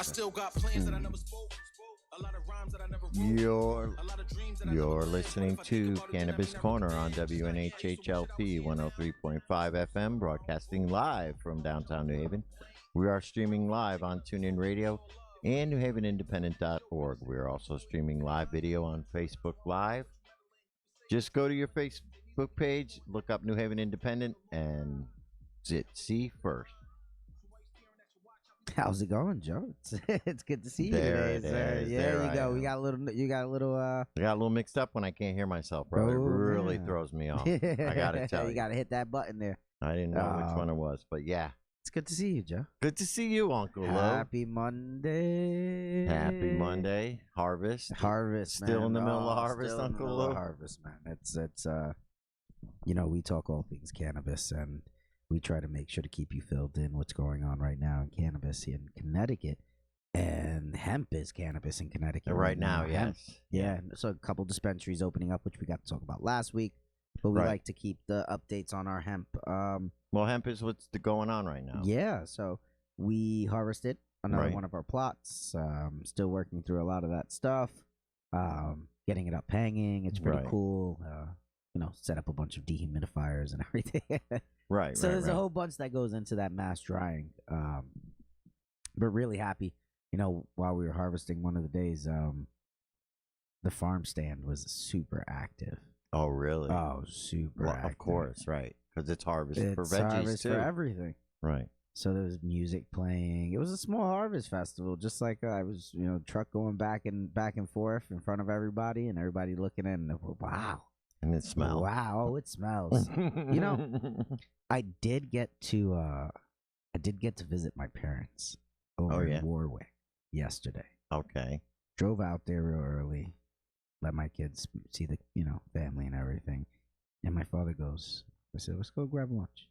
I still got plans that I never spoke. A lot of rhymes that I never wrote. You're listening to Cannabis Corner on WNHHLP 103.5 FM, broadcasting live from downtown New Haven. We are streaming live on TuneIn Radio and NewHavenIndependent.org. We are also streaming live video on Facebook Live. Just go to your Facebook page, look up New Haven Independent, and see first. How's it going, Joe? It's good to see you There today, it sir. is. Yeah, There you I go. am. I got I got a little mixed up when I can't hear myself, bro. It really yeah. throws me off. I gotta tell you. You gotta hit that button there. I didn't know which one it was, but yeah. It's good to see you, Joe. Good to see you, Uncle Lo. Happy Monday. Happy Monday. Harvest. Harvest, Still man. in the middle of harvest, still in the Uncle middle of Lo? harvest, man. It's we talk all things cannabis, and we try to make sure to keep you filled in what's going on right now in cannabis in Connecticut. And hemp is cannabis in Connecticut Right now, Hemp. yes. Yeah, so a couple dispensaries opening up, which we got to talk about last week. But we Right. like to keep the updates on our hemp. Well, hemp is what's going on right now. Yeah, so we harvested another Right. one of our plots. Still working through a lot of that stuff. Getting it up hanging. It's pretty Right. cool. Set up a bunch of dehumidifiers and everything. Right, So right, there's right. a whole bunch that goes into that mass drying. But really happy. While we were harvesting one of the days, the farm stand was super active. Oh, really? Oh, super Well, active. of course, right. Because it's harvest for It's veggies, harvest too. for everything. Right. So there was music playing. It was a small harvest festival, just like I was, truck going back and forth in front of everybody, and everybody looking in. And, wow, And it smells. wow, it smells. I did get to visit my parents over in Warwick yesterday. Okay. Drove out there real early, let my kids see the family and everything. And my father goes, I said, let's go grab lunch.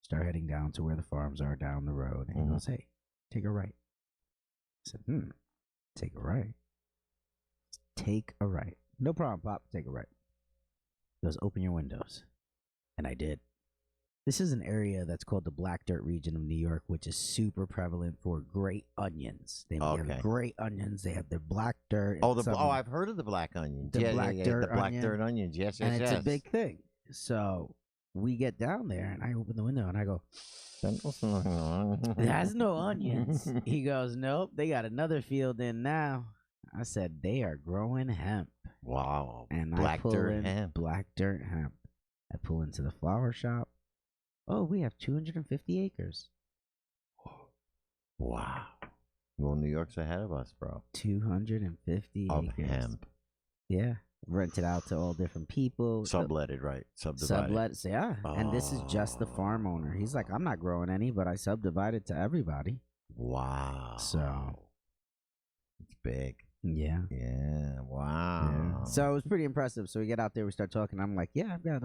Start heading down to where the farms are down the road. And he goes, hey, take a right. I said, take a right. Take a right. No problem, Pop, take a right. He goes, open your windows. And I did. This is an area that's called the Black Dirt region of New York, which is super prevalent for great onions. They have great onions. They have their black dirt. I've heard of the black onions. The black dirt the black onion. dirt onions. Yes, And yes, it's a big thing. So we get down there, and I open the window, and I go, there's no onions. He goes, nope, they got another field in now. I said, they are growing hemp. Wow. And black I pull dirt in hemp. black dirt hemp. I pull into the flower shop. Oh, we have 250 acres. Wow. Well, New York's ahead of us, bro. 250 Of acres. hemp. Yeah. Rented out to all different people. Subletted, right? Subdivided. Sublet, yeah. And this is just the farm owner. He's like, I'm not growing any, but I subdivided to everybody. Wow. So it's big. Yeah. Yeah. Wow. Yeah. So it was pretty impressive. So we get out there, we start talking. I'm like, yeah, I've got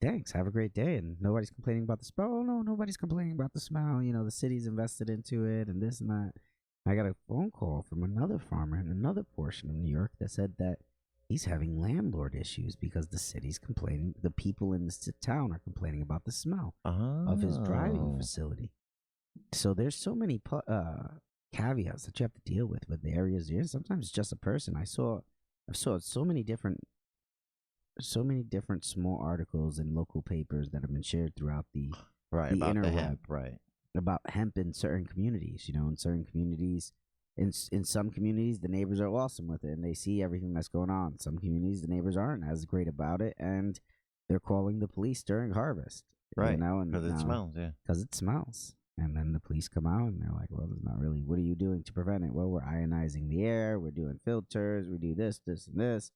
thanks. Have a great day. And nobody's complaining about the smell. Oh, no, nobody's complaining about the smell. The city's invested into it and this and that. I got a phone call from another farmer in another portion of New York that said that he's having landlord issues because the city's complaining. The people in this town are complaining about the smell of his driving facility. So there's so many caveats that you have to deal with the areas you're in. Sometimes it's just a person. I saw so many different small articles in local papers that have been shared throughout the right about interweb, the hemp, right? About hemp in certain communities. In certain communities, in some communities, the neighbors are awesome with it and they see everything that's going on. Some communities, the neighbors aren't as great about it, and they're calling the police during harvest. Right, because it smells. Yeah, because it smells. And then the police come out and they're like, well, there's not really, what are you doing to prevent it? Well, we're ionizing the air, we're doing filters, we do this, this, and this.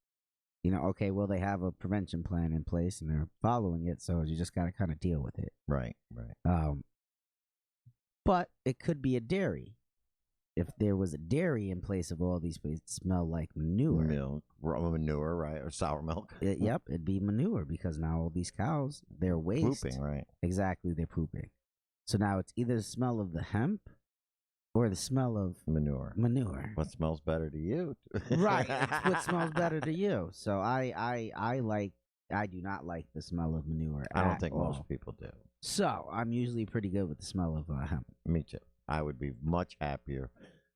Okay, well, they have a prevention plan in place and they're following it, so you just got to kind of deal with it. Right, right. But it could be a dairy. If there was a dairy in place of all these places, it smell like manure. Milk, manure, right? Or sour milk. Yep, it'd be manure because now all these cows, their waste. Pooping, right? Exactly, they're pooping. So now it's either the smell of the hemp or the smell of manure. What smells better to you? Right. What smells better to you? So I like I do not like the smell of manure. I don't at think all. most people do. So I'm usually pretty good with the smell of hemp. Me too. I would be much happier.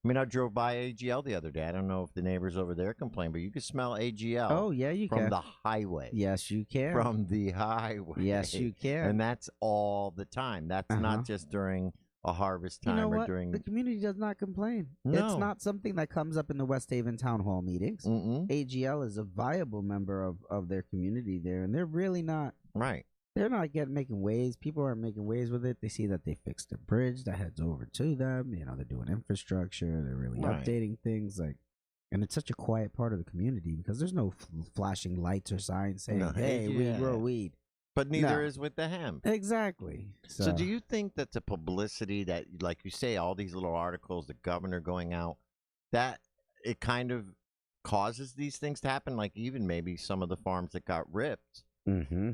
I mean, I drove by AGL the other day. I don't know if the neighbors over there complain, but you can smell AGL Oh yeah, you from can. the highway. Yes, you can. From the highway. Yes, you can. And that's all the time. That's not just during a harvest time you know or what? during. The community does not complain. No. It's not something that comes up in the West Haven Town Hall meetings. Mm-mm. AGL is a viable member of their community there, and they're really not. Right. They're not making waves. People aren't making waves with it. They see that they fixed a bridge that heads over to them. You know, they're doing infrastructure. They're really Right. updating things. And it's such a quiet part of the community because there's no flashing lights or signs saying, No, "Hey, we yeah. grow weed." But neither No. is with the hemp. Exactly. So do you think that the publicity that, like you say, all these little articles, the governor going out, that it kind of causes these things to happen? Like even maybe some of the farms that got ripped. Mm-hmm.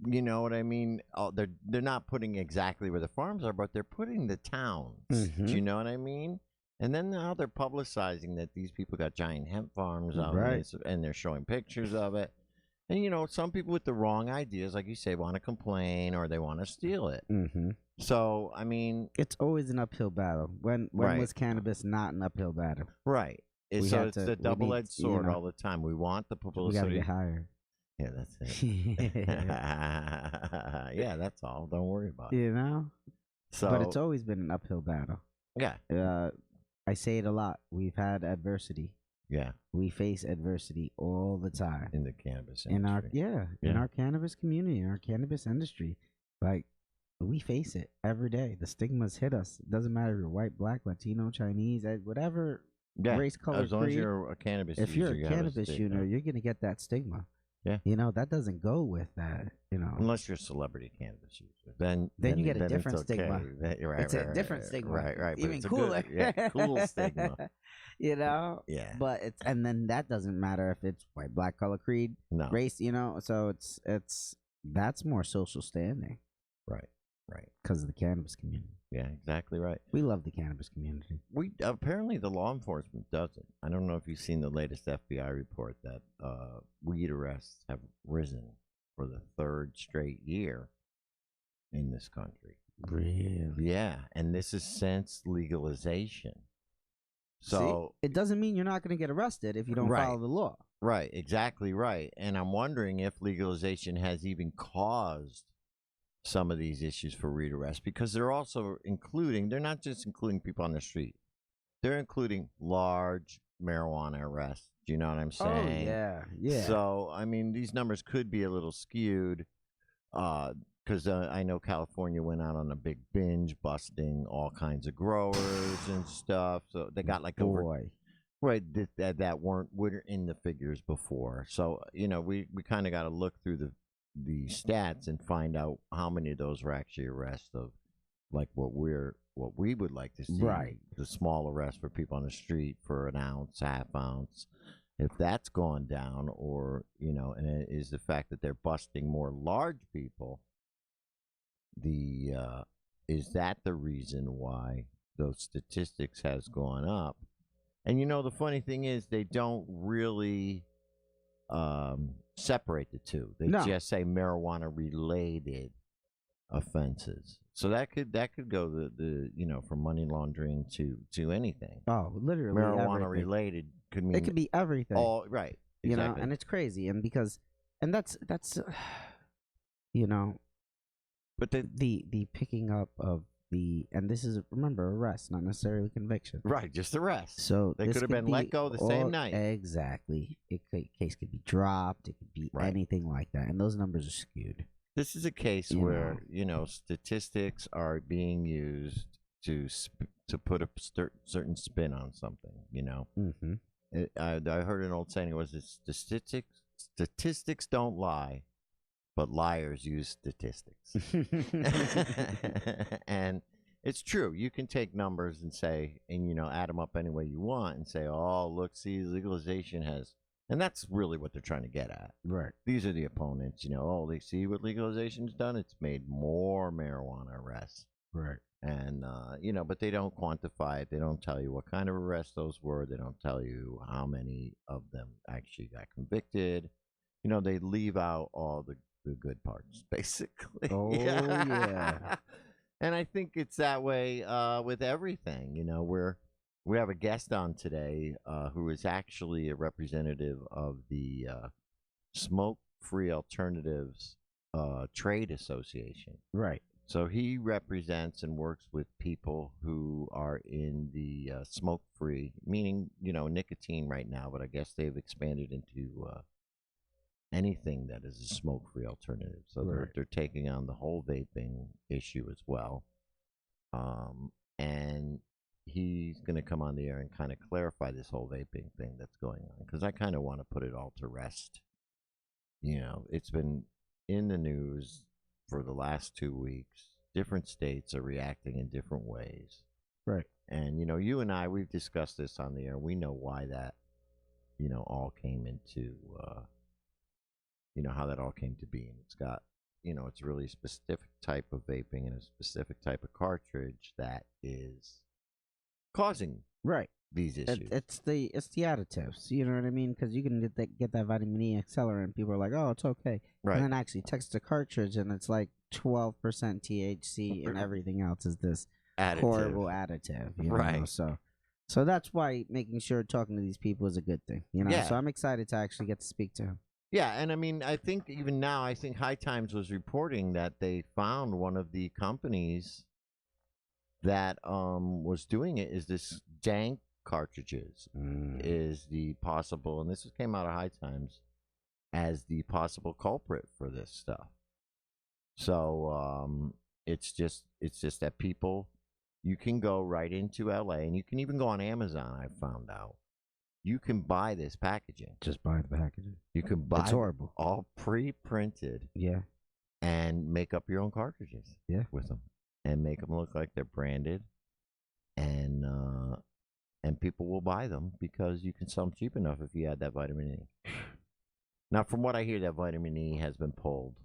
You know what I mean? They're not putting exactly where the farms are, but they're putting the towns. Mhm. Do you know what I mean? And then now they're publicizing that these people got giant hemp farms out Right. and they're showing pictures of it. And you know, some people with the wrong ideas, like you say, want to complain or they want to steal it. Mm-hmm. So I mean, It's always an uphill battle. When Right. was cannabis not an uphill battle? right? We So had it's to- the we need- double-edged you sword know, all the time. We want the We got to publicity. get higher. Yeah, that's it. Yeah, that's all. Don't worry about it. You know? So, But it's always been an uphill battle. yeah, I say it a lot. We've had adversity. yeah, We face adversity all the time. in the cannabis In our industry. in Yeah. our cannabis community, in our cannabis industry. Like we face it every day. The stigmas hit us. It doesn't matter if you're white, black, Latino, Chinese, whatever Yeah, race, color, as long as creed. you're a cannabis If you're user, a you have cannabis stigma. user, you're gonna get that stigma. Yeah. You know, that doesn't go with that, you know. Unless you're a celebrity cannabis user, then Then you get a then different it's okay. stigma. Right, It's a right, different right, stigma. Right, right. But Even it's a cooler. good, cool stigma. You know? Yeah. But and then that doesn't matter if it's white, black, color, creed, No. race, you know. So it's that's more social standing Right. Right. because of the cannabis community. Yeah. Exactly right. We love the cannabis community. We apparently the law enforcement doesn't. I don't know if you've seen the latest FBI report that weed arrests have risen for the third straight year in this country. Really? Yeah, and this is since legalization. So See, it doesn't mean you're not going to get arrested if you don't Right. follow the law. right, exactly right. And I'm wondering if legalization has even caused some of these issues for weed arrests because they're also they're not just including people on the street. They're including large marijuana arrests. Do you know what I'm saying? Oh yeah. So, I mean, these numbers could be a little skewed because I know California went out on a big binge, busting all kinds of growers and stuff. So they got like over Boy. right that weren't in the figures before. So you know, we kind of got to look through the stats and find out how many of those were actually arrests of like what we would like to see. Right. The small arrest for people on the street for an ounce, half ounce. If that's gone down, or you know, and it is the fact that they're busting more large people, is that the reason why those statistics has gone up? And you know, the funny thing is they don't really separate the two. They No. just say marijuana related offenses. So that could go the you know, from money laundering to anything. Oh, literally Marijuana everything. related could mean It could be everything. all right. You know, Exactly. and it's crazy, and that's you know, But the picking up of and this is, remember, arrest, not necessarily conviction. right, just arrest. So They this could have been be let go the same all- night. Exactly. Case could be dropped. It could be Right. anything like that, and those numbers are skewed. This is a case You where know. you know statistics are being used to put a certain spin on something. You know, Mm-hmm. I heard an old saying. It was statistics don't lie, but liars use statistics. And it's true. You can take numbers and say, and you know, add them up any way you want, and say, oh, look, see, legalization has, and that's really what they're trying to get at. Right. These are the opponents, you know. Oh, they see what legalization's done. It's made more marijuana arrests, Right. and you know, but they don't quantify it. They don't tell you what kind of arrests those were. They don't tell you how many of them actually got convicted. they leave out all the good parts, basically. Oh, yeah. And I think it's that way with everything. We have a guest on today who is actually a representative of the Smoke-Free Alternatives Trade Association. Right. So he represents and works with people who are in the smoke-free, meaning, nicotine right now, but I guess they've expanded into anything that is a smoke-free alternative. So they're taking on the whole vaping issue as well. And he's going to come on the air and kind of clarify this whole vaping thing that's going on, because I kind of want to put it all to rest. It's been in the news for the last 2 weeks. Different states are reacting in different ways. Right. And, you and I, we've discussed this on the air. We know why that, all came into, how that all came to be. And it's got, it's really a specific type of vaping and a specific type of cartridge that is causing these issues. It's the additives. You know what I mean? Because you can get that vitamin E accelerant. People are like, oh, it's okay. Right. And then actually text the cartridge, and it's like 12% THC, and everything else is this horrible additive. Right. So that's why making sure talking to these people is a good thing. Yeah. So I'm excited to actually get to speak to him. Yeah, and I mean, I think even now, High Times was reporting that they found one of the companies that was doing it is this dank cartridges is the possible, and this came out of High Times as the possible culprit for this stuff. So it's just that people, you can go right into LA, and you can even go on Amazon. I found out you can buy this packaging. Just buy the packaging. You can buy it's horrible. All pre-printed. Yeah. And make up your own cartridges. Yeah. With them, and make them look like they're branded, and people will buy them because you can sell them cheap enough if you add that vitamin E. Now, from what I hear, that vitamin E has been pulled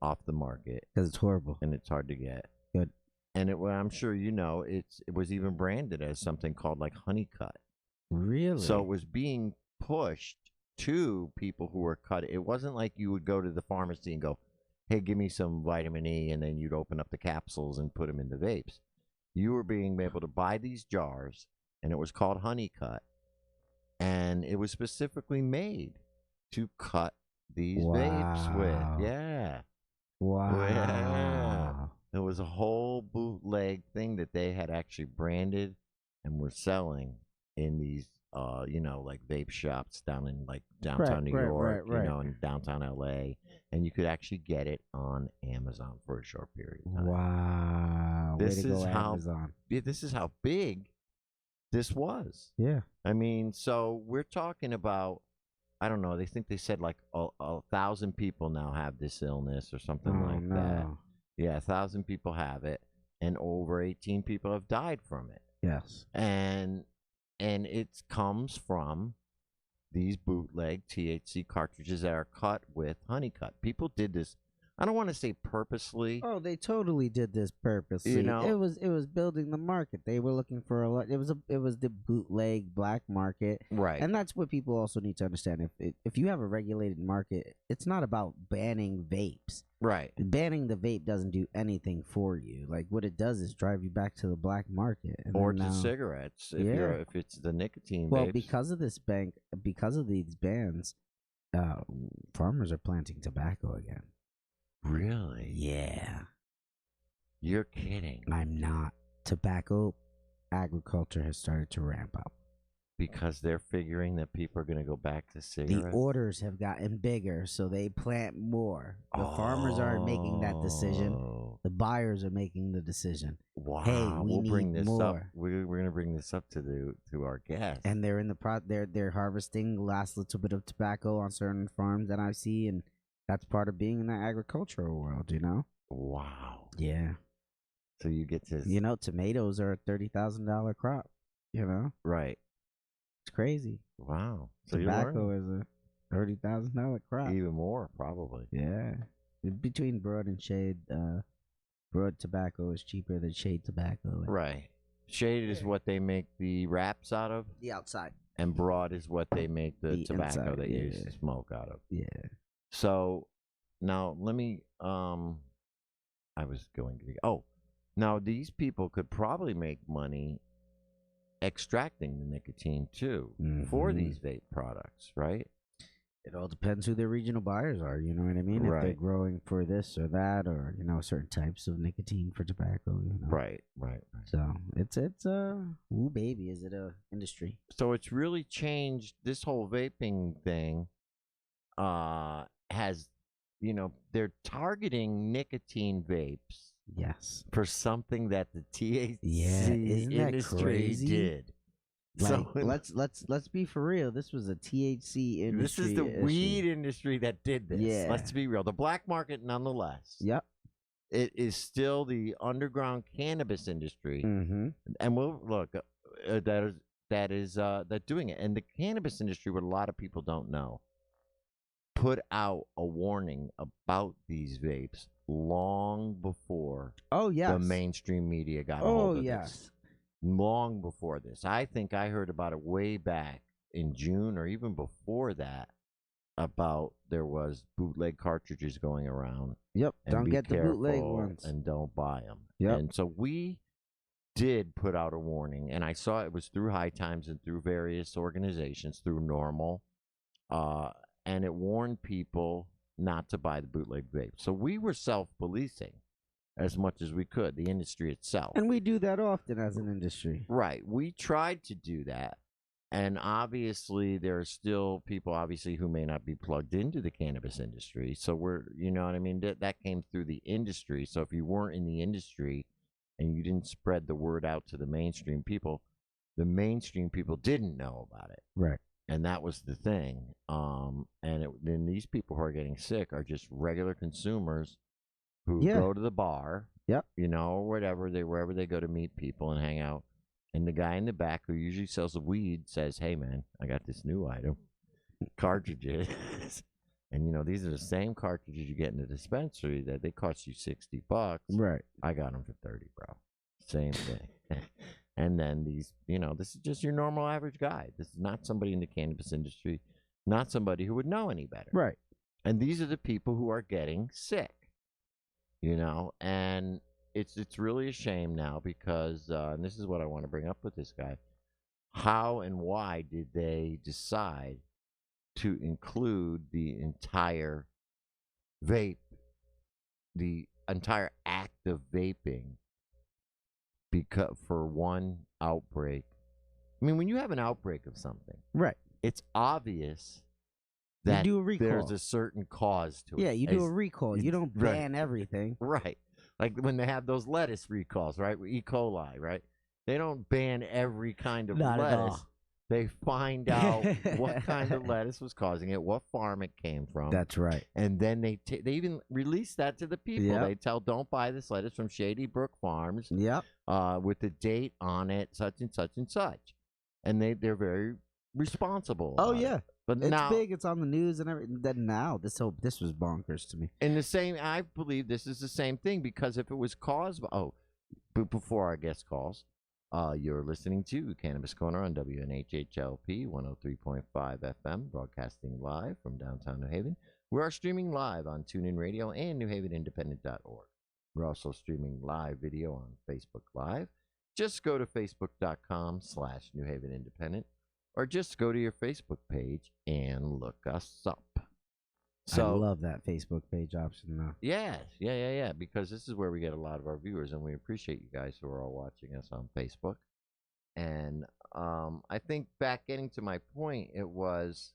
off the market because it's horrible and it's hard to get. Good. And I'm sure it was even branded as something called like Honeycut. Really? So it was being pushed to people who were cut. It wasn't like you would go to the pharmacy and go, hey, give me some vitamin E, and then you'd open up the capsules and put them in the vapes. You were being able to buy these jars, and it was called Honeycut, and it was specifically made to cut these vapes with. Yeah. Wow. Yeah. It was a whole bootleg thing that they had actually branded and were selling in these, like vape shops down in like downtown New York, and downtown LA. And you could actually get it on Amazon for a short period of time. Wow. This is how Amazon. This is how big this was. Yeah. I mean, so we're talking about, I don't know, they said like 1,000 people now have this illness or something that. Yeah, 1,000 people have it, and over 18 people have died from it. Yes. And it comes from these bootleg THC cartridges that are cut with Honeycut. People did this, I don't want to say purposely. Oh, they totally did this purposely. It was building the market. They were looking for a lot. It was the bootleg black market, right? And that's what people also need to understand. If you have a regulated market, it's not about banning vapes. Right. Banning the vape doesn't do anything for you. Like, what it does is drive you back to the black market. Or to cigarettes, if it's the nicotine Well, vapes. because of these bans, farmers are planting tobacco again. Really? Yeah. You're kidding. I'm not. Tobacco agriculture has started to ramp up. Because they're figuring that people are going to go back to cigarettes? The orders have gotten bigger, so they plant more. The farmers aren't making that decision. The buyers are making the decision. Wow. Hey, we'll bring this more. up. We're going to bring this up to our guests. And they're in the they're harvesting the last little bit of tobacco on certain farms that I see, and that's part of being in the agricultural world, Wow. Yeah. So you get to... tomatoes are a $30,000 crop, Right. It's crazy. Wow. So tobacco is a $30,000 crop. Even more, probably. Yeah. Between broad and shade, broad tobacco is cheaper than shade tobacco. Right. Shade is what they make the wraps out of. The outside. And broad is what they make the tobacco inside, that you used to smoke out of. Yeah. So now let me. I was going to. Oh, now these people could probably make money extracting the nicotine too for these vape products, right? It all depends who their regional buyers are. You know what I mean? If they're Right. growing for this or that, or certain types of nicotine for tobacco. Right. So it's ooh baby, is it a industry? So it's really changed. This whole vaping thing has, they're targeting nicotine vapes Yes. for something that the THC isn't that industry crazy? did. Like, So let's be for real. This was a THC industry. this is the issue. weed industry that did this. Yeah. Let's be real. The black market, nonetheless. Yep. It is still the underground cannabis industry, Mm-hmm. and we'll look that doing it. And the cannabis industry, what a lot of people don't know, put out a warning about these vapes long before Oh yes. the mainstream media got a Oh hold of yes. this. Long before this. I think I heard about it way back in June or even before that about there was bootleg cartridges going around. Yep. And Don't be get the bootleg careful ones. and don't buy them. Yep. And so we did put out a warning, and I saw it was through High Times and through various organizations, through Normal, and it warned people not to buy the bootleg vape. So we were self-policing as much as we could, the industry itself. And we do that often as an industry. Right. We tried to do that. And obviously, there are still people, obviously, who may not be plugged into the cannabis industry. So we're, you know what I mean? That came through the industry. So if you weren't in the industry and you didn't spread the word out to the mainstream people didn't know about it. Right. And that was the thing. Then these people who are getting sick are just regular consumers who go to the bar, Yep. or wherever they go to meet people and hang out. And the guy in the back who usually sells the weed says, "Hey, man, I got this new item, cartridges." And, these are the same cartridges you get in the dispensary that they cost you $60. Right. I got them for 30, bro. Same thing. And then these, this is just your normal average guy. This is not somebody in the cannabis industry, not somebody who would know any better. Right. And these are the people who are getting sick, and it's really a shame now because, and this is what I want to bring up with this guy, how and why did they decide to include the entire vape, the entire act of vaping, because for one outbreak? I mean, when you have an outbreak of something, right, it's obvious that you do a recall. There's a certain cause to it. Yeah, you do a recall. You don't Right. ban everything. Right. Like when they have those lettuce recalls, right? E. coli, right? They don't ban every kind of Not at all. lettuce. They find out what kind of lettuce was causing it, what farm it came from. That's right. And then they even release that to the people. Yep. They tell, don't buy this lettuce from Shady Brook Farms. Yep. With the date on it, such and such and such. And they're very responsible. Oh about yeah. it. But It's now, big. It's on the news and everything. Then now, this was bonkers to me. and the same, I believe this is the same thing because if it was caused by, but before our guest calls, you're listening to Cannabis Corner on WNHHLP 103.5 FM, broadcasting live from downtown New Haven. We are streaming live on TuneIn Radio and NewHavenIndependent.org. We're also streaming live video on Facebook Live. Just go to facebook.com/New Haven Independent, or just go to your Facebook page and look us up. So, I love that Facebook page option now. yeah, because this is where we get a lot of our viewers, and we appreciate you guys who are all watching us on Facebook. And I think back getting to my point, it was,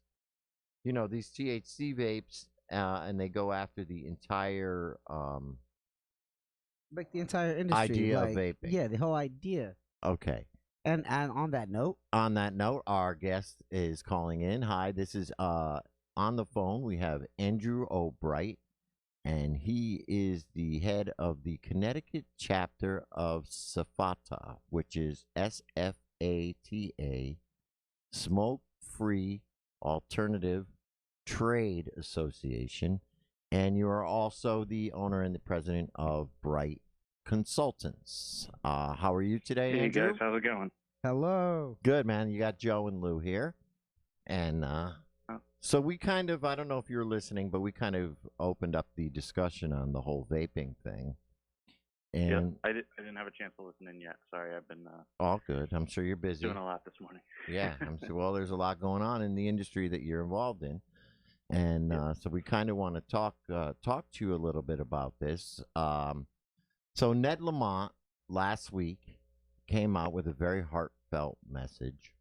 these THC vapes, and they go after the entire Like the entire industry. idea of vaping. Yeah, the whole idea. Okay. And on that note, Our guest is calling in. Hi, this is on the phone. We have Andrew O'Bright, and he is the head of the Connecticut chapter of SFATA, which is SFATA, Smoke Free Alternative Trade Association. And you are also the owner and the president of Bright Consultants. How are you today, Hey Andrew? guys, how's it going? hello. Good, man. You got Joe and Lou here. And So we kind of, I don't know if you're listening, but we kind of opened up the discussion on the whole vaping thing. Yeah, And I didn't have a chance to listen in yet. Sorry, I've been all good. I'm sure you're busy. doing a lot this morning. Yeah, I'm sure. Well, there's a lot going on in the industry that you're involved in. And so we kind of want to talk to you a little bit about this. So Ned Lamont last week came out with a very heartfelt message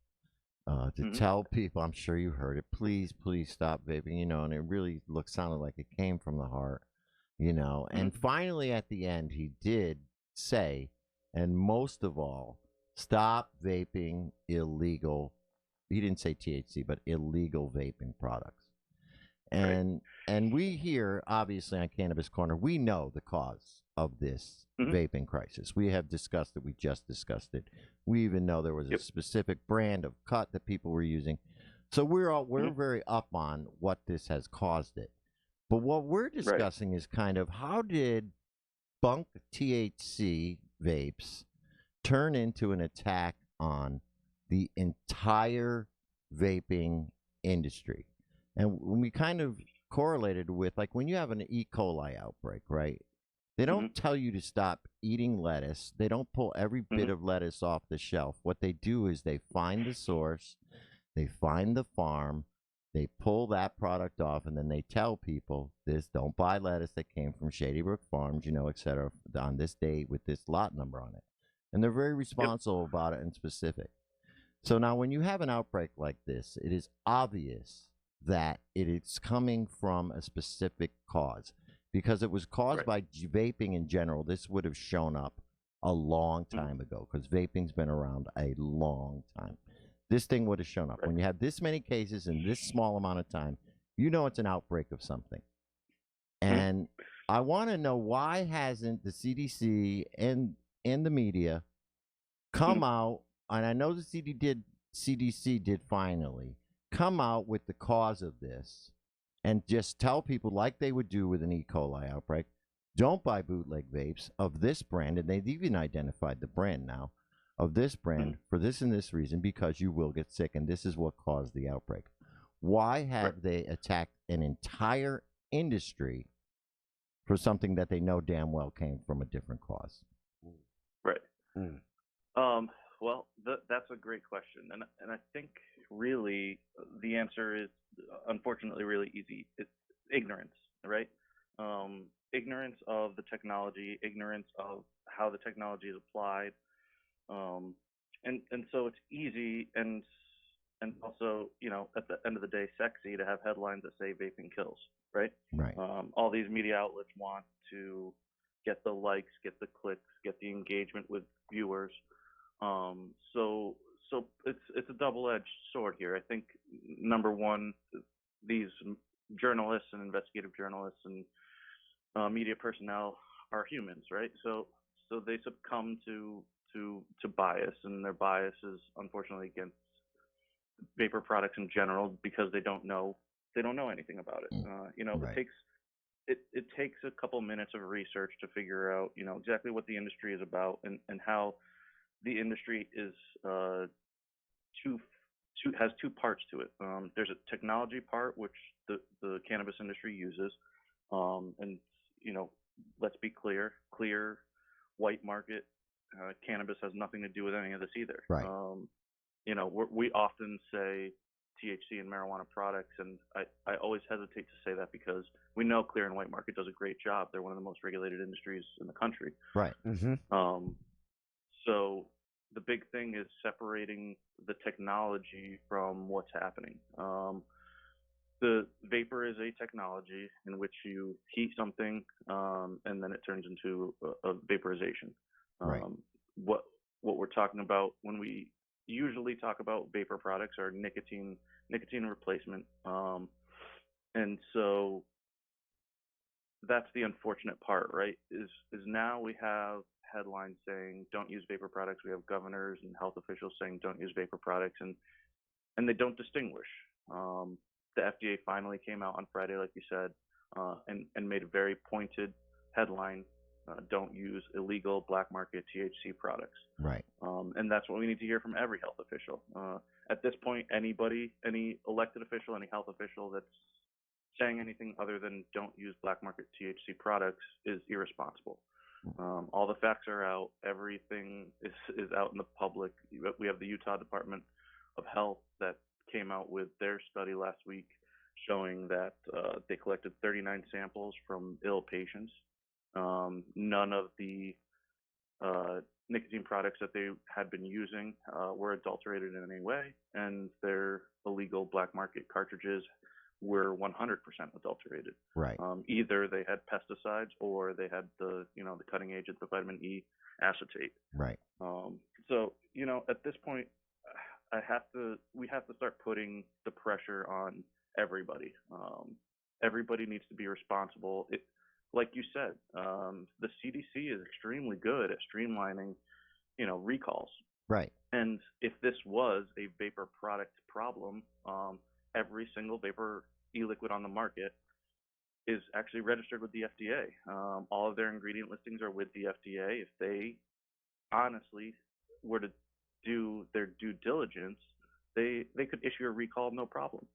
to tell people. I'm sure you heard it. Please, please stop vaping. And it really sounded like it came from the heart. And finally at the end he did say, and most of all, stop vaping illegal. He didn't say THC, but illegal vaping products. And we here, obviously, on Cannabis Corner, we know the cause of this vaping crisis. We have discussed it. We just discussed it. We even know there was a specific brand of cut that people were using. So we're very up on what this has caused it. But what we're discussing is kind of how did bunk THC vapes turn into an attack on the entire vaping industry? And when we kind of correlated with, like, when you have an E. coli outbreak, right? They don't tell you to stop eating lettuce. They don't pull every bit of lettuce off the shelf. What they do is they find the source, they find the farm, they pull that product off, and then they tell people this: don't buy lettuce that came from Shady Brook Farms, et cetera, on this date with this lot number on it. And they're very responsible about it and specific. So now when you have an outbreak like this, it is obvious that it is coming from a specific cause, because it was caused by vaping in general. This would have shown up a long time ago, because vaping's been around a long time. This thing would have shown up. When you have this many cases in this small amount of time, it's an outbreak of something. And I want to know, why hasn't the CDC and the media come out, and I know the CDC did finally come out with the cause of this and just tell people, like they would do with an E. coli outbreak, don't buy bootleg vapes of this brand. And they've even identified the brand now of this brand for this and this reason, because you will get sick, and this is what caused the outbreak. Why have they attacked an entire industry for something that they know damn well came from a different cause? Right. Well, that's a great question, and I think really the answer is, unfortunately, really easy. It's ignorance, right? Ignorance of the technology, ignorance of how the technology is applied, and so it's easy and also, at the end of the day, sexy to have headlines that say vaping kills, right? Right. All these media outlets want to get the likes, get the clicks, get the engagement with viewers. So it's a double-edged sword here. I think, number one, these journalists and investigative journalists and media personnel are humans, right? So they succumb to bias, and their bias is unfortunately against vapor products in general, because they don't know anything about it. It takes a couple minutes of research to figure out exactly what the industry is about, and how the industry is has two parts to it. There's a technology part, which the cannabis industry uses, and let's be clear, white market cannabis has nothing to do with any of this either. Right. We often say THC and marijuana products, and I always hesitate to say that, because we know clear and white market does a great job. They're one of the most regulated industries in the country. Right. So the big thing is separating the technology from what's happening. The vapor is a technology in which you heat something, and then it turns into a vaporization. Right. What we're talking about when we usually talk about vapor products are nicotine replacement, and so that's the unfortunate part, right? Is now we have headlines saying don't use vapor products. We have governors and health officials saying don't use vapor products, and they don't distinguish. The FDA finally came out on Friday, like you said, and made a very pointed headline: don't use illegal black market THC products. Right. And that's what we need to hear from every health official. at this point, anybody, any elected official, any health official that's saying anything other than don't use black market THC products is irresponsible. All the facts are out. Everything is out in the public. We have the Utah Department of Health that came out with their study last week showing that they collected 39 samples from ill patients. None of the nicotine products that they had been using were adulterated in any way, and their illegal black market cartridges were 100% adulterated. Right. Either they had pesticides or they had the cutting agent, the vitamin E acetate. Right. So at this point, we have to start putting the pressure on everybody. Everybody needs to be responsible. Like you said, the CDC is extremely good at streamlining, recalls. Right. And if this was a vapor product problem, every single vapor e-liquid on the market is actually registered with the FDA. All of their ingredient listings are with the FDA. If they honestly were to do their due diligence, they could issue a recall no problem.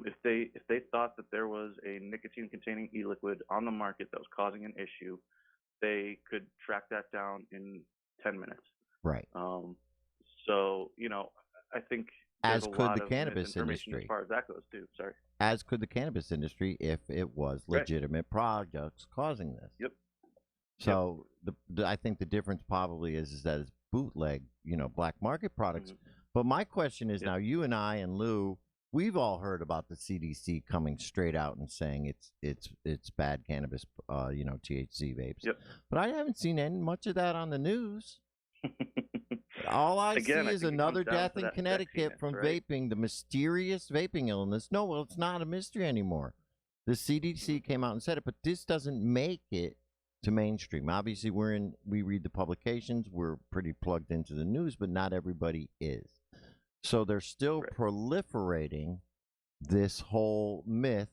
If they thought that there was a nicotine-containing e-liquid on the market that was causing an issue, they could track that down in 10 minutes. Right. So I think as there's a could lot the of cannabis misinformation industry. as far as that goes too. Sorry. As could the cannabis industry if it was Right. legitimate products causing this. Yep. So I think the difference probably is that it's bootleg, black market products. Mm-hmm. But my question is now, you and I and Lou, we've all heard about the CDC coming straight out and saying it's bad cannabis, THC vapes. Yep. But I haven't seen much of that on the news. All I Again, see I is think it another comes down death to in that Connecticut sexiness, from right? vaping, the mysterious vaping illness. No, well, it's not a mystery anymore. The CDC came out and said it, but this doesn't make it to mainstream. Obviously, we read the publications, we're pretty plugged into the news, but not everybody is. So they're still proliferating this whole myth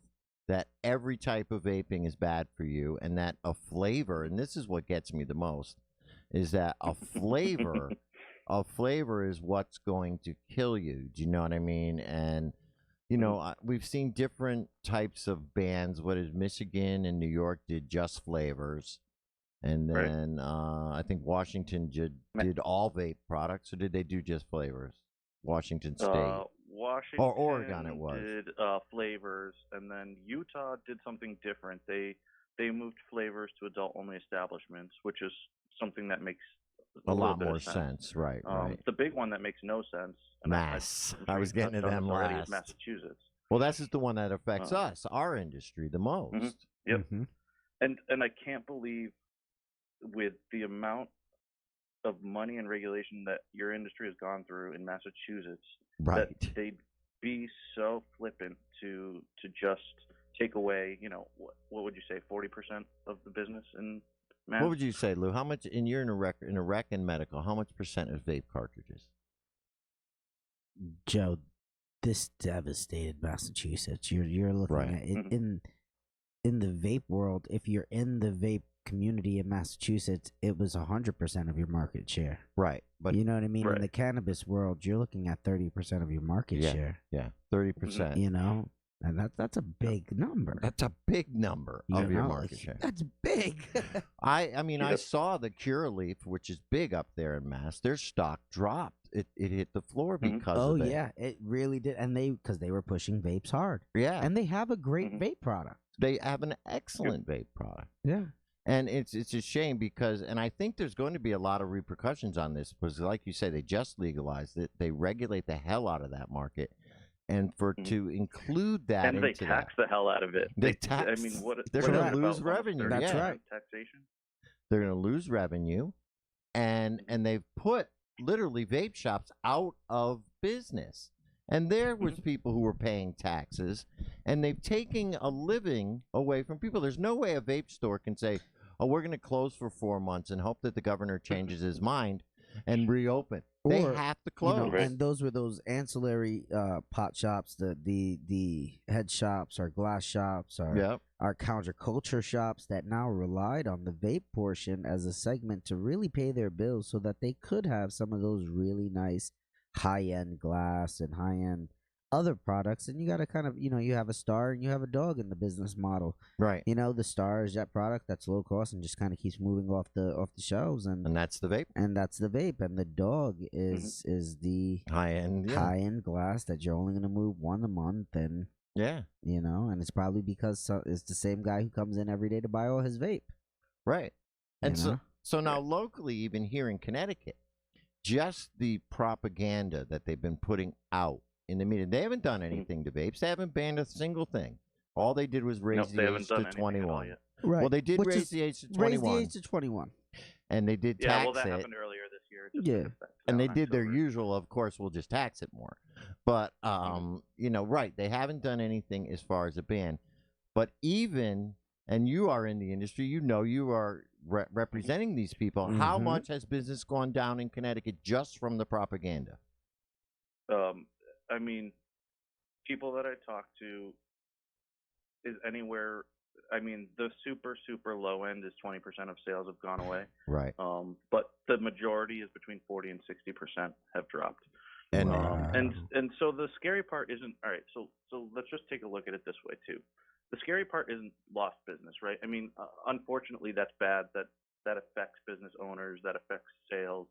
that every type of vaping is bad for you, and that a flavor, and this is what gets me the most, is that a flavor is what's going to kill you. Do you know what I mean? And we've seen different types of bans. What is Michigan and New York did just flavors, and then I think Washington did all vape products, or did they do just flavors? Washington State. Washington or Oregon it was. did flavors, and then Utah did something different. They moved flavors to adult-only establishments, which is something that makes a little lot bit more of sense. Right. The big one that makes no sense. And Mass. I'm sure I was you getting to touched on them this already, is last. Massachusetts. Well, that's just the one that affects us, our industry, the most. Mm-hmm. Yep. Mm-hmm. And I can't believe, with the amount of money and regulation that your industry has gone through in Massachusetts, Right. that they'd be so flippant to just take away, what would you say, 40% of the business in Mass? What would you say, Lou? How much you're in a rec and medical? How much percent is vape cartridges? Joe, this devastated Massachusetts. You're looking Right. at it in the vape world. If you're in the vape community in Massachusetts, it was 100% of your market share. Right. But you know what I mean? Right. In the cannabis world, you're looking at 30% of your market share. yeah, 30%. And that's a big number. That's a big number of your market share. That's big. I mean, I saw the Curaleaf, which is big up there in Mass. Their stock dropped. It hit the floor because of it. Yeah, it really did. And because they were pushing vapes hard. Yeah. And they have a great vape product. They have an excellent vape product. Yeah. And it's a shame because, and I think there's going to be a lot of repercussions on this because, like you say, they just legalized it. They regulate the hell out of that market. And to include that and they tax the hell out of it. They tax. I mean, they're going to lose revenue. That's yeah. right. Taxation. They're going to lose revenue, and they've put literally vape shops out of business. And there was people who were paying taxes, and they've taken a living away from people. There's no way a vape store can say, "Oh, we're going to close for 4 months and hope that the governor changes his mind and reopen." They have to close. And those were those ancillary pot shops, the head shops, our glass shops, our counterculture shops that now relied on the vape portion as a segment to really pay their bills so that they could have some of those really nice high-end glass and high-end other products, and you got to kind of, you have a star and you have a dog in the business model. Right. The star is that product that's low cost and just kind of keeps moving off the shelves, and that's the vape. that's the vape, and the dog is the High end. Yeah. high-end glass that you're only going to move one a month, and Yeah. and it's probably because it's the same guy who comes in every day to buy all his vape. Right. And You so know? so now locally, even here in Connecticut, just the propaganda that they've been putting out in the media, they haven't done anything to vapes. They haven't banned a single thing. All they did was raise Nope, they the haven't age done to anything at all 21. yet. Right. Well, they did Which raise is the age to raise 21. the age to 21. And they did Yeah, tax well, that it. happened earlier this year. It just Yeah. took effect And now they in did their October. usual, of course, we'll just tax it more. But, right, they haven't done anything as far as a ban. But even, and you are in the industry, you are representing these people. How Mhm. much has business gone down in Connecticut just from the propaganda? I mean, people that I talk to is anywhere. I mean, the super low end is 20% of sales have gone away. Right. But the majority is between 40 and 60% have dropped. And And so the scary part isn't all right. So let's just take a look at it this way too. The scary part isn't lost business, right? I mean, unfortunately, that's bad. That affects business owners. That affects sales.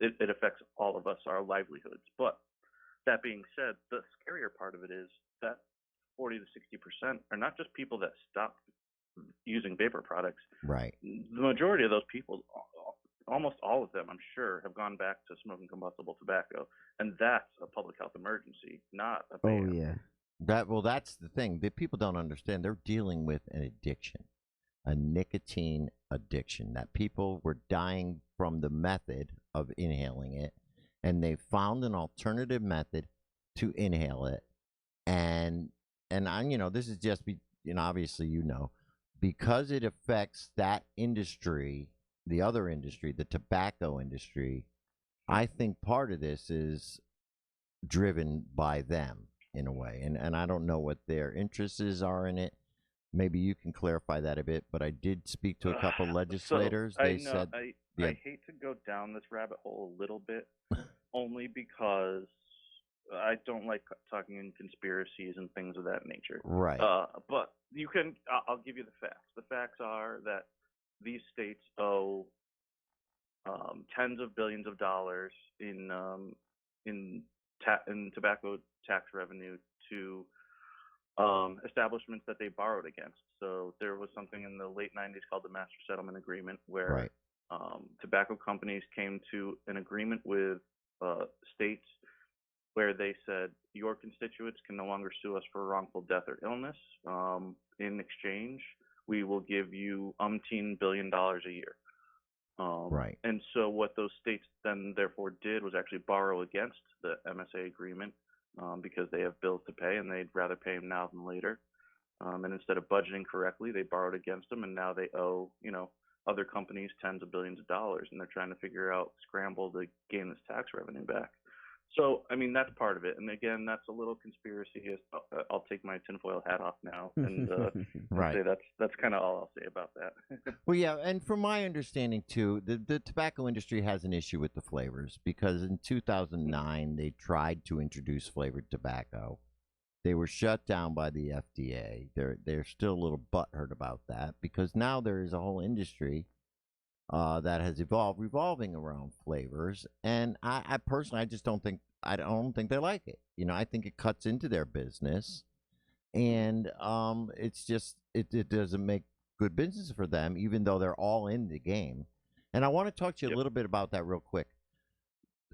It affects all of us, our livelihoods. But that being said, the scarier part of it is that 40 to 60% are not just people that stopped using vapor products. right. The majority of those people, almost all of them, I'm sure, have gone back to smoking combustible tobacco, and that's a public health emergency, not a ban. Oh yeah. That's the thing that people don't understand. They're dealing with an addiction, a nicotine addiction, that people were dying from the method of inhaling it, and they found an alternative method to inhale it. And this is just obviously, because it affects that industry, the other industry, the tobacco industry. I think part of this is driven by them in a way, and I don't know what their interests are in it. Maybe you can clarify that a bit. But I did speak to a couple legislators. So, They said, I hate to go down this rabbit hole a little bit, only because I don't like talking in conspiracies and things of that nature. right, But you can. I'll give you the facts. The facts are that these states owe tens of billions of dollars in tobacco tax revenue to establishments that they borrowed against. So there was something in the late 90s called the Master Settlement Agreement, where right, tobacco companies came to an agreement with states where they said your constituents can no longer sue us for wrongful death or illness. In exchange, we will give you umpteen $1 billion a year. right. And so what those states then therefore did was actually borrow against the MSA agreement because they have bills to pay and they'd rather pay them now than later. And instead of budgeting correctly, they borrowed against them, and now they owe, other companies tens of billions of dollars, and they're trying to scramble to gain this tax revenue back. So, I mean, that's part of it. And again, that's a little conspiracy. I'll take my tinfoil hat off now and Right. say that's kind of all I'll say about that. Well, yeah, and from my understanding too, the tobacco industry has an issue with the flavors because in 2009 they tried to introduce flavored tobacco. They were shut down by the FDA. They're still a little butthurt about that because now there is a whole industry that has evolved revolving around flavors, and I personally I don't think they like it. I think it cuts into their business, and it's just it doesn't make good business for them, even though they're all in the game. And I want to talk to you a little bit about that real quick.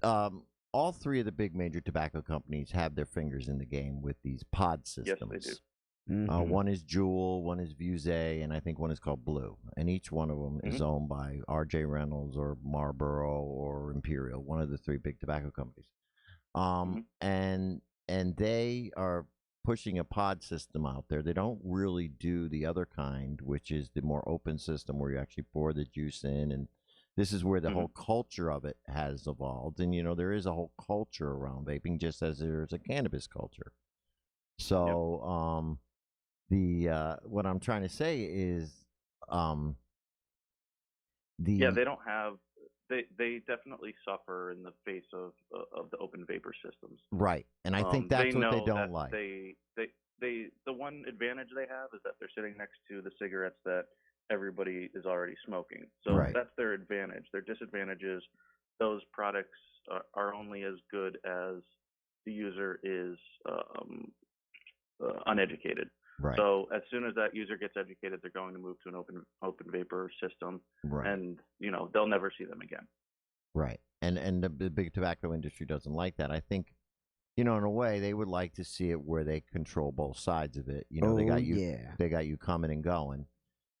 All three of the big major tobacco companies have their fingers in the game with these pod systems. Yes, they do. One is Juul, one is Vuse, and I think one is called Blue. And each one of them is owned by R.J. Reynolds or Marlboro or Imperial, one of the three big tobacco companies. And they are pushing a pod system out there. They don't really do the other kind, which is the more open system where you actually pour the juice in, and this is where the whole culture of it has evolved. And there is a whole culture around vaping, just as there's a cannabis culture. So what I'm trying to say is they don't have they definitely suffer in the face of the open vapor systems. Right. And I think that's They what they know don't that like. they the one advantage they have is that they're sitting next to the cigarettes that everybody is already smoking. So Right. that's their advantage. Their disadvantage is those products are only as good as the user is uneducated. Right. So as soon as that user gets educated, they're going to move to an open vapor system, Right. and they'll never see them again. Right. And the big tobacco industry doesn't like that. I think, in a way, they would like to see it where they control both sides of it. They got you. Yeah. They got you coming and going.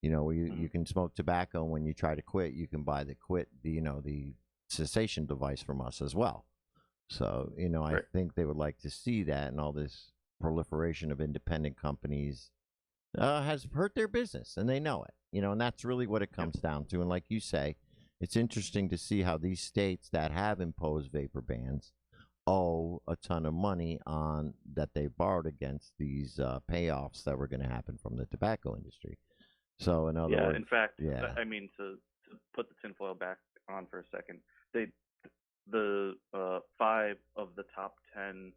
Where you can smoke tobacco, and when you try to quit, you can buy the cessation device from us as well. So, I Right. think they would like to see that, and all this proliferation of independent companies has hurt their business, and they know it. And that's really what it comes down to. And like you say, it's interesting to see how these states that have imposed vapor bans owe a ton of money on that they borrowed against these payoffs that were going to happen from the tobacco industry. So in other words, in fact, yeah, I mean to put the tinfoil back on for a second, the 5 of the top 10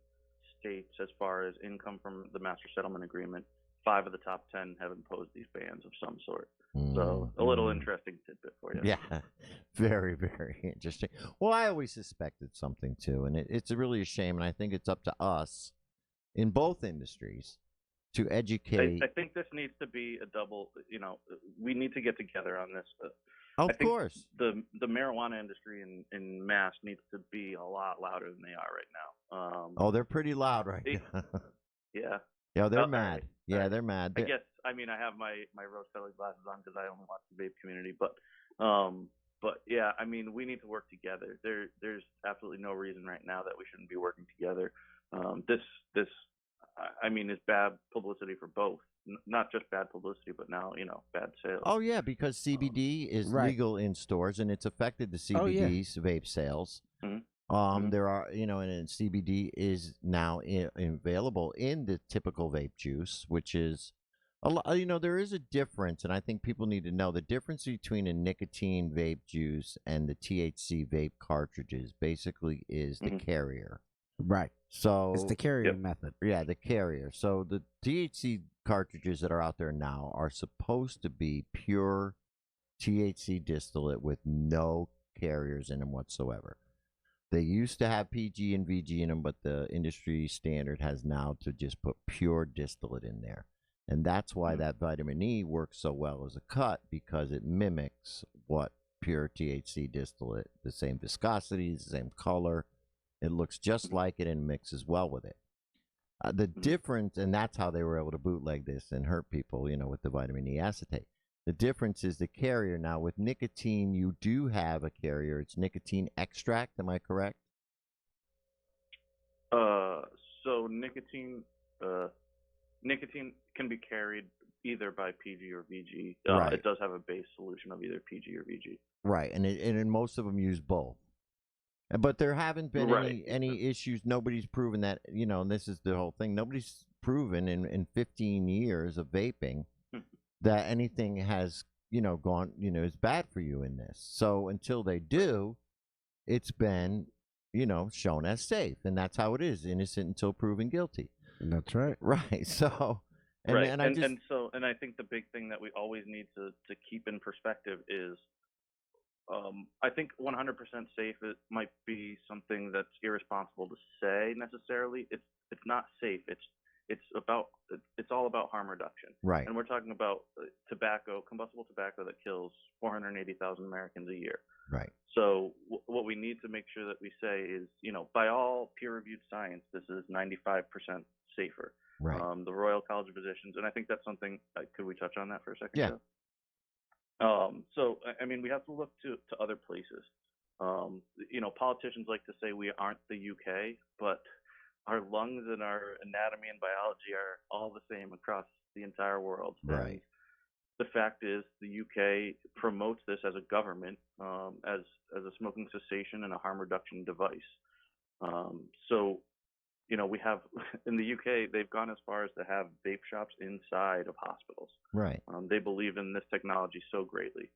states, as far as income from the master settlement agreement, 5 of the top 10 have imposed these bans of some sort. So a little interesting tidbit for you. Yeah, very, very interesting. Well, I always suspected something too, and it's really a shame, and I think it's up to us in both industries to educate. I think this needs to be a double. We need to get together on this. Of I think course, the marijuana industry in Mass needs to be a lot louder than they are right now. oh, they're pretty loud right now. Yeah. Yeah, they're all mad. right, Yeah, all right. they're mad. I guess I have my rose-colored glasses on because I only watch the vape community, but yeah, we need to work together. There's absolutely no reason right now that we shouldn't be working together. This is bad publicity for both. Not just bad publicity, but now bad sales. Oh yeah, because CBD is Right. legal in stores, and it's affected the Oh, yeah. CBD's vape sales. Mhm. There are, and CBD is now available in the typical vape juice, which is a lot. There is a difference, and I think people need to know the difference between a nicotine vape juice and the THC vape cartridges. Basically, is the carrier. Right. So It's the carrier Yep. method. yeah, the carrier. So the THC cartridges that are out there now are supposed to be pure THC distillate with no carriers in them whatsoever. They used to have PG and VG in them, but the industry standard has now to just put pure distillate in there. And that's why that vitamin E works so well as a cut, because it mimics what pure THC distillate, the same viscosity, the same color. It looks just like it and mixes well with it. The difference, and that's how they were able to bootleg this and hurt people, with the vitamin E acetate. The difference is the carrier. Now, with nicotine, you do have a carrier. It's nicotine extract. Am I correct? So nicotine can be carried either by PG or VG. Right. It does have a base solution of either PG or VG. Right, and most of them use both. But there haven't been Right. any issues. Nobody's proven that, and this is the whole thing. Nobody's proven in 15 years of vaping that anything has, gone, is bad for you in this. So until they do, it's been, shown as safe. And that's how it is. Innocent until proven guilty. That's right. Right. So, Right. and I think the big thing that we always need to keep in perspective is, I think 100% safe, it might be something that's irresponsible to say necessarily. It's not safe. It's all about harm reduction. right. And we're talking about combustible tobacco that kills 480,000 Americans a year. Right. So what we need to make sure that we say is, by all peer-reviewed science, this is 95% safer. Right. The Royal College of Physicians, and I think that's something. Could we touch on that for a second? Yeah. Joe? So we have to look to other places. Politicians like to say we aren't the UK, but our lungs and our anatomy and biology are all the same across the entire world. Right. And the fact is, the UK promotes this as a government, as a smoking cessation and a harm reduction device. So, we have in the UK, they've gone as far as to have vape shops inside of hospitals. Right. They believe in this technology so greatly.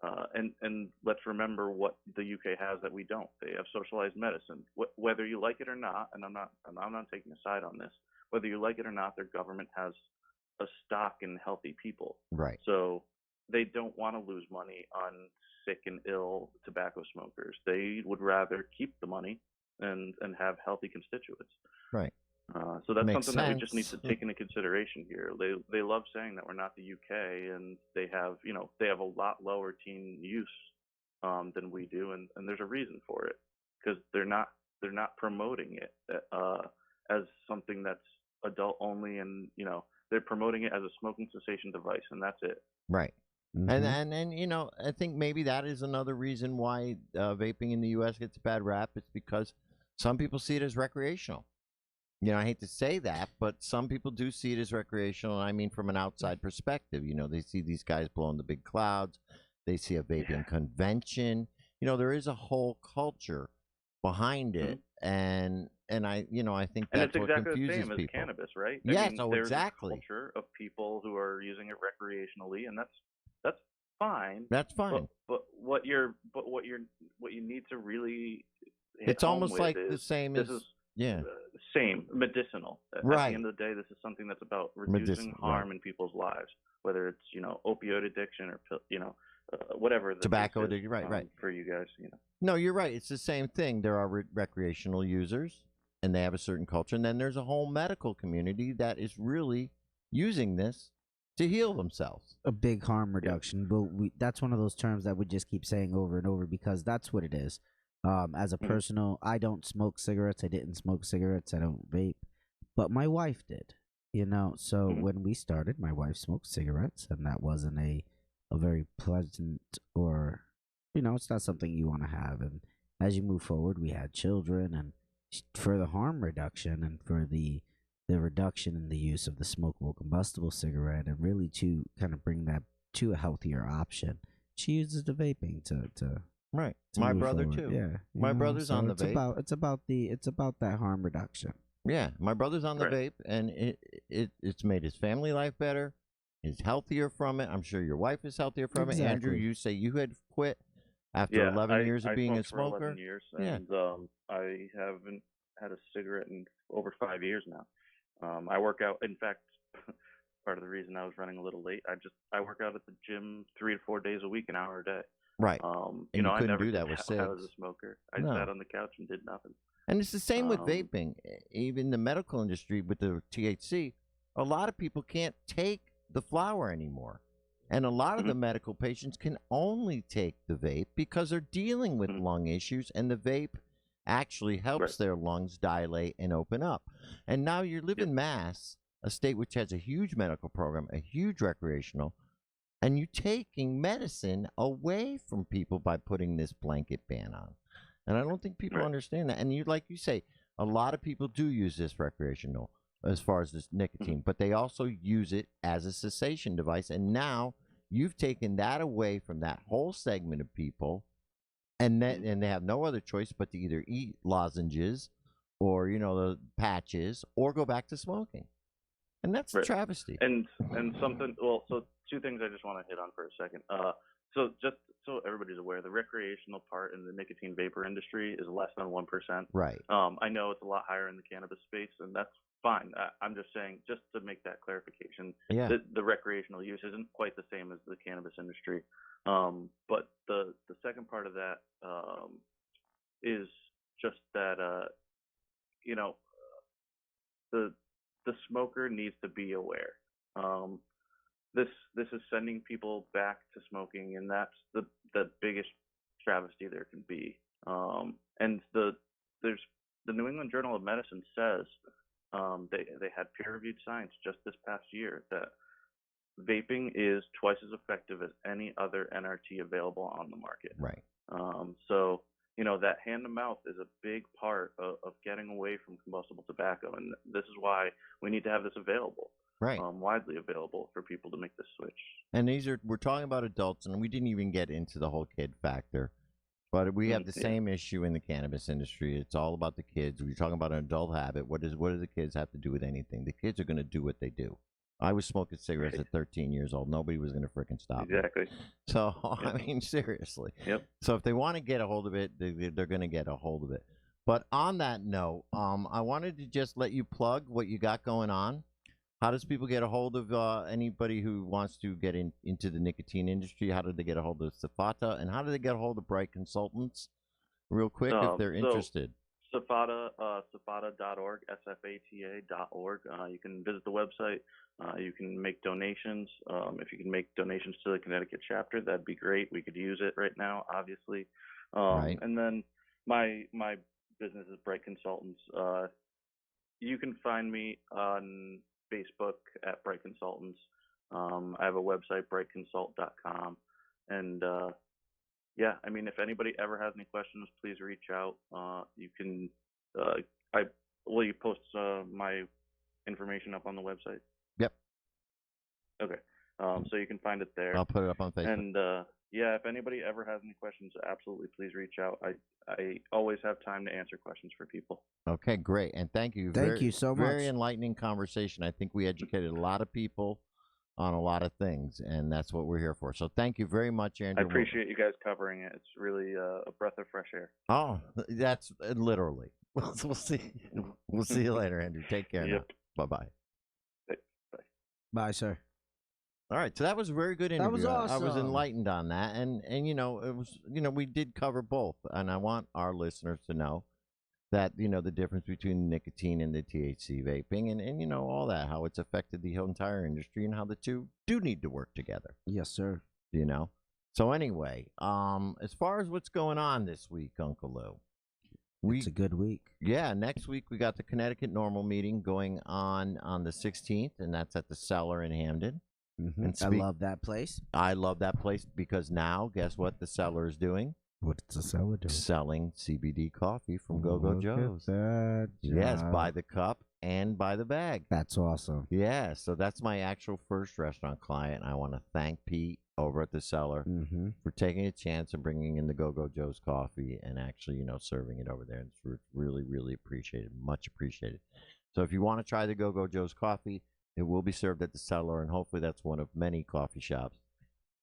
And let's remember what the UK has that we don't. They have socialized medicine. Whether you like it or not, and I'm not taking a side on this. Whether you like it or not, their government has a stock in healthy people. Right. So they don't want to lose money on sick and ill tobacco smokers. They would rather keep the money and have healthy constituents. Right. So that's Makes something that we just need sense. to take into consideration here. They love saying that we're not the UK, and they have a lot lower teen use than we do, and there's a reason for it, because they're not promoting it as something that's adult only, and they're promoting it as a smoking cessation device, and that's it. Right. Mhm. And I think maybe that is another reason why vaping in the U.S. gets a bad rap. It's because some people see it as recreational. I hate to say that, but some people do see it as recreational. I mean, from an outside perspective, they see these guys blowing the big clouds. They see a vaping convention. There is a whole culture behind it, and I think And that's it's what exactly the confuses same as people. cannabis, right? Yes, There's exactly. a culture of people who are using it recreationally, and that's fine. That's fine. But what you need to really hit It's home almost with like is the same this as is yeah. same medicinal. At Right. the end of the day, this is something that's about reducing harm in people's lives, whether it's opioid addiction or whatever the Tobacco case is, addiction, right. for you guys. No, you're right. It's the same thing. There are recreational users, and they have a certain culture, and then there's a whole medical community that is really using this to heal themselves. A big harm reduction. But that's one of those terms that we just keep saying over and over, because that's what it is. As a personal, I don't smoke cigarettes. I didn't smoke cigarettes. I don't vape, but my wife did. So when we started, my wife smoked cigarettes, and that wasn't a very pleasant, or it's not something you want to have. And as you move forward, we had children, and for the harm reduction and for the reduction in the use of the smokable combustible cigarette, and really to kind of bring that to a healthier option, she uses the vaping to Right. to My move brother forward. too. Yeah, My brother's on the it's vape. it's about that harm reduction. Yeah, my brother's on the Right. vape, and it's made his family life better. He's healthier from it. I'm sure your wife is healthier from it. Andrew, Exactly. you say you had quit after 11 years of I being a smoked for 11 smoker. years, Yeah. and I haven't had a cigarette in over 5 years now. I work out. In fact, part of the reason I was running a little late, I work out at the gym 3 to 4 days a week, an hour a day. Right. And you I couldn't never do did that with when I was a cigs. smoker. I No. sat on the couch and did nothing. And it's the same with Um, vaping. Even the medical industry with the THC, a lot of people can't take the flower anymore. And a lot of the medical patients can only take the vape because they're dealing with lung issues, and the vape actually helps their lungs dilate and open up. And now you live in Mass, a state which has a huge medical program, a huge recreational, and you're taking medicine away from people by putting this blanket ban on. And I don't think people understand that. And like you say, a lot of people do use this recreational as far as this nicotine, but they also use it as a cessation device. And now you've taken that away from that whole segment of people, and they have no other choice but to either eat lozenges or the patches, or go back to smoking. And that's a travesty. And something. Well, so two things I just want to hit on for a second. So just so everybody's aware, the recreational part in the nicotine vapor industry is less than 1%. Right. I know it's a lot higher in the cannabis space, and that's fine. I'm just saying, just to make that clarification, the recreational use isn't quite the same as the cannabis industry. But the second part of that is just that the smoker needs to be aware. This is sending people back to smoking, and that's the biggest travesty there can be. And the New England Journal of Medicine says they had peer-reviewed science just this past year that vaping is twice as effective as any other NRT available on the market. Right. So that hand to mouth is a big part of getting away from combustible tobacco, and this is why we need to have this available. Right. Widely available for people to make this switch. And we're talking about adults, and we didn't even get into the whole kid factor, but we have the same issue in the cannabis industry. It's all about the kids. We're talking about an adult habit. What do the kids have to do with anything? The kids are going to do what they do. I was smoking cigarettes at 13 years old. Nobody was going to freaking stop me. Exactly. So, Yep. I mean, seriously. Yep. So if they want to get a hold of it, they're going to get a hold of it. But on that note, I wanted to just let you plug what you got going on. How does people get a hold of anybody who wants to get into the nicotine industry? How do they get a hold of Safata? And how do they get a hold of Bright Consultants real quick if they're interested? Safata, safata.org, sfata.org. You can visit the website. You can make donations. If you can make donations to the Connecticut chapter, that'd be great. We could use it right now, obviously. Right. And then my business is Bright Consultants. You can find me on Facebook at Bright Consultants. I have a website, brightconsult.com. And yeah, I mean, if anybody ever has any questions, please reach out. You can, will you post my information up on the website? Yep. Okay. So you can find it there. I'll put it up on Facebook. And yeah, if anybody ever has any questions, absolutely please reach out. I always have time to answer questions for people. Okay, great. And thank you. Thank you so much. Very enlightening conversation. I think we educated a lot of people on a lot of things, and that's what we're here for. So thank you very much, Andrew. I appreciate you guys covering it. It's really a breath of fresh air. Oh, that's literally. We'll see. We'll see you later, Andrew. Take care Yep. now. Bye-bye. Bye. Bye, sir. All right, so that was a very good interview. That was I was awesome. enlightened on that, and it was we did cover both, and I want our listeners to know that the difference between nicotine and the THC vaping, and all that, how it's affected the whole entire industry, and how the two do need to work together. Yes, sir. So anyway, as far as what's going on this week, Uncle Lou, It's a good week. yeah, next week we got the Connecticut Normal meeting going on the 16th, and that's at the Cellar in Hamden. Mm-hmm. And I love that place. I love that place because now, guess what the Cellar is doing? What's the seller doing? Selling CBD coffee from Go-Go Joe's. That, Yes, by the cup and by the bag. That's awesome. Yeah, so that's my actual first restaurant client. I want to thank Pete over at the Cellar Mm-hmm. for taking a chance and bringing in the Go-Go Joe's coffee and actually, serving it over there. It's really, really appreciated, much appreciated. So if you want to try the Go-Go Joe's coffee, it will be served at the Cellar, and hopefully that's one of many coffee shops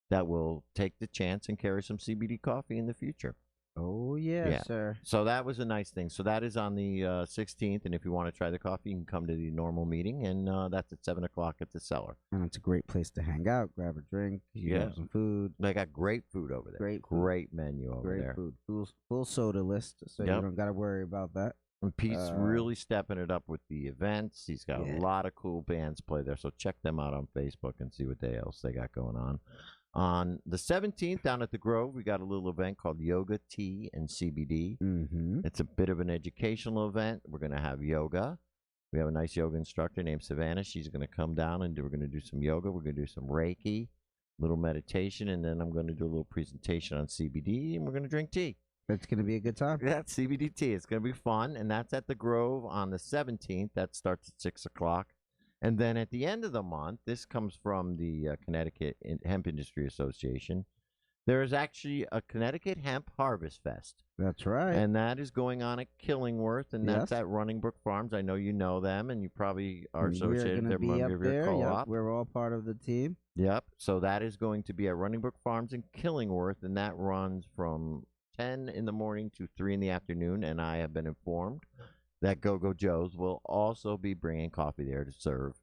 that will take the chance and carry some CBD coffee in the future. Oh, yeah, sir. So that was a nice thing. So that is on the 16th, and if you want to try the coffee, you can come to the normal meeting, and that's at 7 o'clock at the Cellar. And it's a great place to hang out, grab a drink, grab some food. They got great food over there. Great menu over there. Great food. Full soda list, so you don't got to worry about that. And Pete's really stepping it up with the events. He's got a lot of cool bands play there, so check them out on Facebook and see what else they got going on. On the 17th, down at the Grove, we got a little event called Yoga, Tea, and CBD. Mm-hmm. It's a bit of an educational event. We're going to have yoga. We have a nice yoga instructor named Savannah. She's going to come down and we're going to do some yoga. We're going to do some Reiki, little meditation, and then I'm going to do a little presentation on CBD, and we're going to drink tea. It's going to be a good time. Yeah, CBD tea. It's going to be fun, and that's at the Grove on the 17th. That starts at 6 o'clock. And then at the end of the month, this comes from the Connecticut Hemp Industry Association, there is actually a Connecticut Hemp Harvest Fest. That's right. And that is going on at Killingworth, and that's at Running Brook Farms. I know you know them, and you probably are associated with them under your co-op. Yep, we're all part of the team. Yep. So that is going to be at Running Brook Farms in Killingworth, and that runs from 10 in the morning to 3 in the afternoon, and I have been informed that Go-Go Joe's will also be bringing coffee there to serve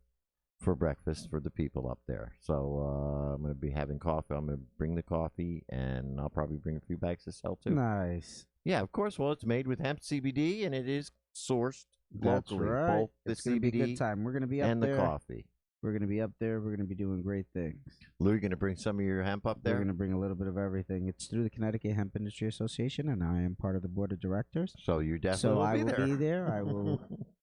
for breakfast for the people up there. So I'm going to be having coffee. I'm going to bring the coffee, and I'll probably bring a few bags to sell too. Nice. Yeah, of course. Well, it's made with hemp CBD, and it is sourced locally. That's right. Both the it's going to be a good time. We're going to be up and there. the coffee. We're going to be up there. We're going to be doing great things. Lou, you're going to bring some of your hemp up there? We're going to bring a little bit of everything. It's through the Connecticut Hemp Industry Association, and I am part of the board of directors. So you definitely will be there. So I will be there. I will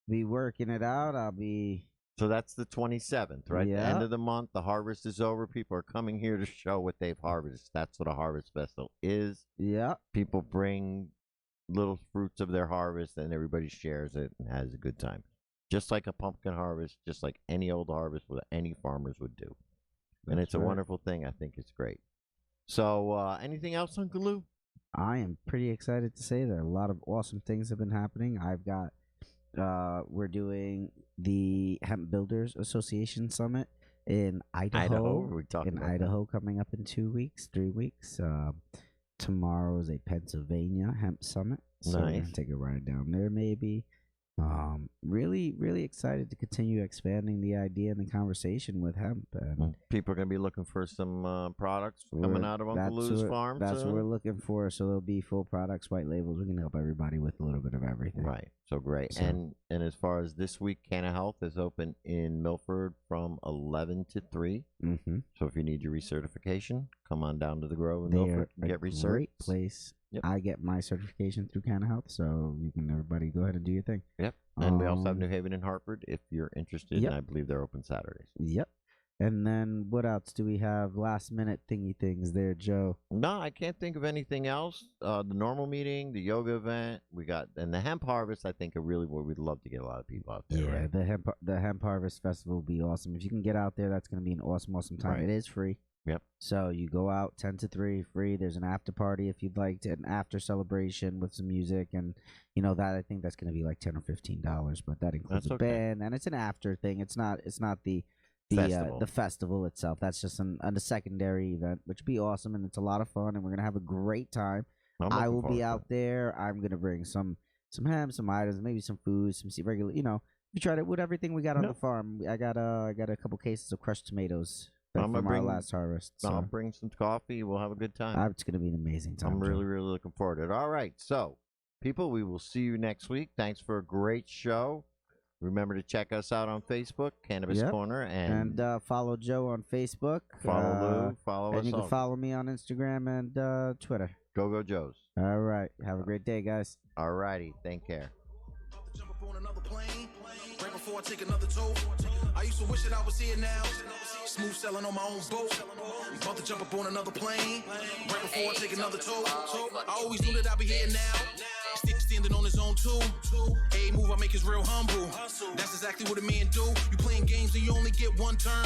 be working it out. I'll be... So that's the 27th, right? Yeah. The end of the month. The harvest is over. People are coming here to show what they've harvested. That's what a harvest festival is. Yeah. People bring little fruits of their harvest, and everybody shares it and has a good time. Just like a pumpkin harvest, just like any old harvest what any farmers would do. And it's a wonderful thing. I think it's great. So anything else, Uncle Lou? I am pretty excited to say that a lot of awesome things have been happening. I've got we're doing the Hemp Builders Association Summit in Idaho. We talked in about that. Idaho coming up in 2 weeks, 3 weeks. Tomorrow is a Pennsylvania Hemp Summit. So we're Nice. gonna take a ride down there maybe. Really, really excited to continue expanding the idea and the conversation with hemp. And People are going to be looking for some products coming we're- out of Uncle Lou's farm. That's what soon. we're looking for. So there'll be full products, white labels. We can help everybody with a little bit of everything. Right. So great. So- And as far as this week, Canna Health is open in Milford from 11 to 3. Mm-hmm. So if you need your recertification, come on down to the Grove in They Milford are and a get great researched. place. Yep. I get my certification through Canna Health, so you can everybody go ahead and do your thing. Yep. And we also have Um, New Haven and Hartford if you're interested. Yep. And I believe they're open Saturdays. Yep. And then what else do we have? Last minute thingy things there, Joe. No, I can't think of anything else. The normal meeting, the yoga event, and the hemp harvest. I think are really where we'd love to get a lot of people out there. Yeah, Right? the hemp harvest festival will be awesome. If you can get out there, that's going to be an awesome time. Right. It is free. Yep. So you go out 10 to 3 free. There's an after party if you'd like to, an after celebration with some music, and that I think that's going to be like $10 or $15, but that includes That's a okay. band, and it's an after thing. It's not the Festival. the festival itself. That's just a secondary event, which would be awesome, and it's a lot of fun, and we're gonna have a great time. I'm I looking will forward be to out it. there. I'm gonna bring some hemp, some items, maybe some food, some regular. We tried it with everything we got on Yep. the farm. I got a couple cases of crushed tomatoes I'm gonna from our bring- last harvest. So I'll bring some coffee. We'll have a good time. it's gonna be an amazing time. I'm Joe. really, really looking forward to it. All right. So, people, we will see you next week. Thanks for a great show. Remember to check us out on Facebook, Cannabis Yep. Corner, and follow Joe on Facebook. follow Lou, follow and us you can all. follow me on Instagram and Twitter. Go Joes. All right. Have a great day, guys. All righty. Take care. About to jump up on another plane, right before I take another toll. I used to wish that I was here now, smooth sailing on my own boat. About to jump up on another plane, right before I take another toll. I always knew that I'd be here now, standing on his own too. A move I make is real humble. That's exactly what a man do. You playing games and you only get one turn.